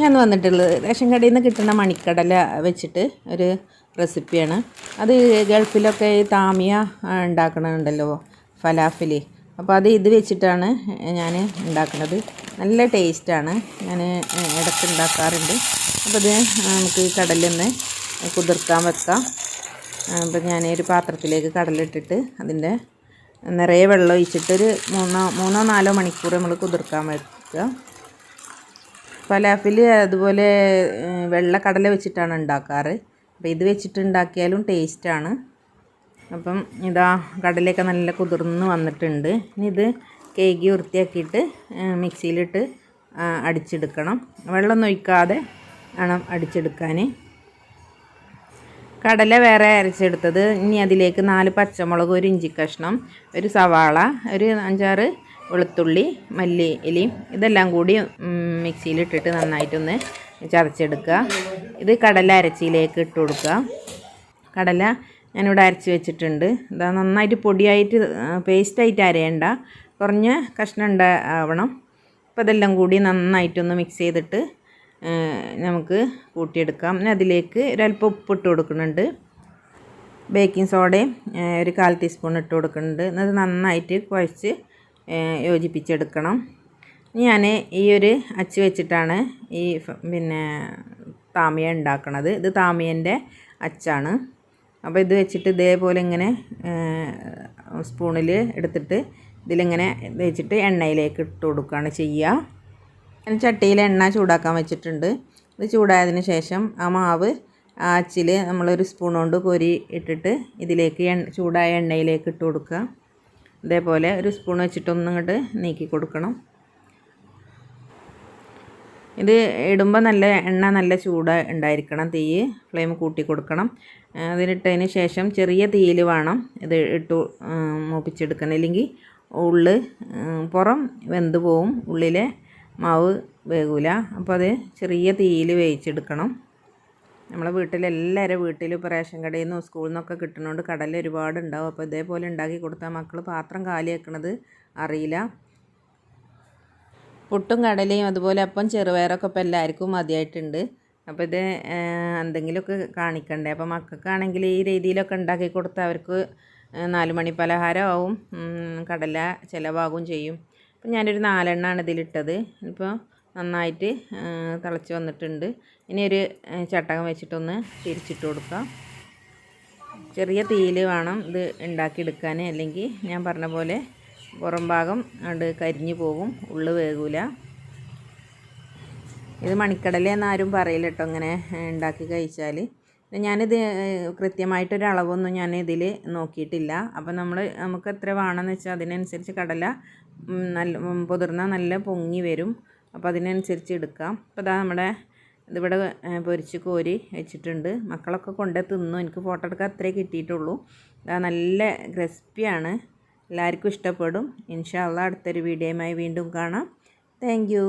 ഞാൻ വന്നിട്ടുള്ളത് റേഷൻ കടയിൽ നിന്ന് കിട്ടുന്ന മണിക്കടല വെച്ചിട്ട് ഒരു റെസിപ്പിയാണ്. അത് ഗൾഫിലൊക്കെ ഈ താമിയ ഉണ്ടാക്കണുണ്ടല്ലോ, ഫലാഫിൽ. അപ്പോൾ ഇത് വെച്ചിട്ടാണ് ഞാൻ ഉണ്ടാക്കുന്നത്. നല്ല ടേസ്റ്റാണ്. ഞാൻ ഇടയ്ക്ക് ഉണ്ടാക്കാറുണ്ട്. അപ്പോൾ ഇത് നമുക്ക് കടലൊന്ന് കുതിർക്കാൻ വെക്കാം. അപ്പോൾ ഞാൻ ഒരു പാത്രത്തിലേക്ക് കടലിട്ടിട്ട് അതിൻ്റെ നിറയെ വെള്ളം ഒഴിച്ചിട്ടൊരു മൂന്നോ നാലോ മണിക്കൂർ നമ്മൾ കുതിർക്കാൻ വെക്കുക. ഫലാഫിൽ അതുപോലെ വെള്ളക്കടല വെച്ചിട്ടാണ് ഉണ്ടാക്കാറ്. അപ്പോൾ ഇത് വെച്ചിട്ട് ഉണ്ടാക്കിയാലും ടേസ്റ്റാണ്. അപ്പം ഇതാ കടലയൊക്കെ നല്ല കുതിർന്ന് വന്നിട്ടുണ്ട്. ഇനി ഇത് കേക്ക് വൃത്തിയാക്കിയിട്ട് മിക്സിയിലിട്ട് അടിച്ചെടുക്കണം. വെള്ളമൊന്നും ഒഴിക്കാതെ വേണം അടിച്ചെടുക്കാൻ. കടല വേറെ അരച്ചെടുത്തത്. ഇനി അതിലേക്ക് 4 പച്ചമുളക്, 1 ഇഞ്ചി കഷ്ണം, ഒരു സവാള, ഒരു 5-6 വെളുത്തുള്ളി, മല്ലി ഇലയും ഇതെല്ലാം കൂടി മിക്സിയിലിട്ടിട്ട് നന്നായിട്ടൊന്ന് ചതച്ചെടുക്കുക. ഇത് കടല അരച്ചിയിലേക്ക് ഇട്ട് കൊടുക്കുക. കടല ഞാനിവിടെ അരച്ച് വെച്ചിട്ടുണ്ട്. ഇതാ നന്നായിട്ട് പൊടിയായിട്ട് പേസ്റ്റായിട്ട് അരയണ്ട, കുറഞ്ഞ കഷ്ണം ഉണ്ടാവണം. അപ്പോൾ ഇതെല്ലാം കൂടി നന്നായിട്ടൊന്ന് മിക്സ് ചെയ്തിട്ട് നമുക്ക് കൂട്ടിയെടുക്കാം. പിന്നെ അതിലേക്ക് ഒരല്പം ഉപ്പിട്ട് കൊടുക്കുന്നുണ്ട്. ബേക്കിംഗ് സോഡയും ഒരു 1/4 ടീസ്പൂൺ ഇട്ട് കൊടുക്കുന്നുണ്ട്. അത് നന്നായിട്ട് കുഴച്ച് യോജിപ്പിച്ചെടുക്കണം. ഞാൻ ഈ ഒരു അച്ച് വെച്ചിട്ടാണ് ഈ താമിയ ഉണ്ടാക്കണത്. ഇത് താമിയൻ്റെ അച്ചാണ്. അപ്പോൾ ഇത് വെച്ചിട്ട് ഇതേപോലെ ഇങ്ങനെ സ്പൂണിൽ എടുത്തിട്ട് ഇതിലിങ്ങനെ വെച്ചിട്ട് എണ്ണയിലേക്ക് ഇട്ട് കൊടുക്കുകയാണ് ചെയ്യുക. ഞാൻ ചട്ടിയിൽ എണ്ണ ചൂടാക്കാൻ വെച്ചിട്ടുണ്ട്. ഇത് ചൂടായതിന് ശേഷം ആ മാവ് ആ അച്ചിൽ നമ്മളൊരു സ്പൂൺ കൊണ്ട് കോരി ഇട്ടിട്ട് ഇതിലേക്ക് ചൂടായ എണ്ണയിലേക്ക് ഇട്ട് കൊടുക്കുക. ഇതേപോലെ ഒരു സ്പൂൺ വെച്ചിട്ടൊന്നും ഇങ്ങോട്ട് നീക്കി കൊടുക്കണം. ഇത് ഇടുമ്പോൾ നല്ല ചൂട് ഉണ്ടായിരിക്കണം. തീ ഫ്ലെയിം കൂട്ടി കൊടുക്കണം. അതിലിട്ടതിന് ശേഷം ചെറിയ തീയിൽ വേണം ഇത് ഇട്ട് മൂപ്പിച്ചെടുക്കണം. ഇല്ലെങ്കിൽ പുറം വെന്ത് പോവും, ഉള്ളിലെ മാവ് വേകില്ല. അപ്പോൾ അത് ചെറിയ തീയിൽ വേവിച്ചെടുക്കണം. നമ്മളെ വീട്ടിലെല്ലാവരും വീട്ടിലും ഇപ്പോൾ റേഷൻ കടയിൽ നിന്നും സ്കൂളിൽ നിന്നൊക്കെ കിട്ടുന്നതുകൊണ്ട് കടല ഒരുപാട് ഉണ്ടാവും. അപ്പോൾ ഇതേപോലെ ഉണ്ടാക്കി കൊടുത്താൽ മക്കൾ പാത്രം കാലിയാക്കണത് അറിയില്ല. പുട്ടും കടലയും അതുപോലെ അപ്പം ചെറുപയറൊക്കെ ഇപ്പോൾ എല്ലാവർക്കും മതിയായിട്ടുണ്ട്. അപ്പോൾ ഇത് എന്തെങ്കിലുമൊക്കെ കാണിക്കണ്ടേ. അപ്പോൾ മക്കൾക്കാണെങ്കിൽ ഈ രീതിയിലൊക്കെ ഉണ്ടാക്കി കൊടുത്താൽ അവർക്ക് 4 മണി പലഹാരമാവും, കടല ചിലവാകും ചെയ്യും. അപ്പോൾ ഞാനൊരു 4 എണ്ണമാണ് ഇതിലിട്ടത്. ഇപ്പോൾ നന്നായിട്ട് തിളച്ച് വന്നിട്ടുണ്ട്. ഇനി ഒരു ചട്ടകം വെച്ചിട്ടൊന്ന് തിരിച്ചിട്ട് കൊടുക്കാം. ചെറിയ തീയിൽ വേണം ഇത് ഉണ്ടാക്കിയെടുക്കാൻ, അല്ലെങ്കിൽ ഞാൻ പറഞ്ഞ പോലെ പുറം ഭാഗം അത് കരിഞ്ഞു പോകും, ഉള്ളു വേകില്ല. ഇത് മണിക്കടല എന്നാരും പറയില്ല കേട്ടോ ഇങ്ങനെ ഉണ്ടാക്കി കഴിച്ചാൽ. ഞാനിത് കൃത്യമായിട്ടൊരളവൊന്നും ഞാൻ ഇതിൽ നോക്കിയിട്ടില്ല. അപ്പോൾ നമുക്ക് എത്ര വേണമെന്ന് വെച്ചാൽ അതിനനുസരിച്ച് കടല പൊതിർന്ന നല്ല പൊങ്ങി വരും. അപ്പോൾ അതിനനുസരിച്ച് എടുക്കാം. അപ്പോൾ ഇതാ നമ്മുടെ ഇതിവിടെ പൊരിച്ച് കോരി വെച്ചിട്ടുണ്ട്. മക്കളൊക്കെ കൊണ്ടേ തിന്നു. എനിക്ക് ഫോട്ടോ എടുക്കാൻ അത്രേ കിട്ടിയിട്ടുള്ളൂ. ഇതാ നല്ല ക്രിസ്പിയാണ്. എല്ലാവർക്കും ഇഷ്ടപ്പെടും. ഇൻഷാ അള്ളാ അടുത്തൊരു വീഡിയോയുമായി വീണ്ടും കാണാം. Thank you.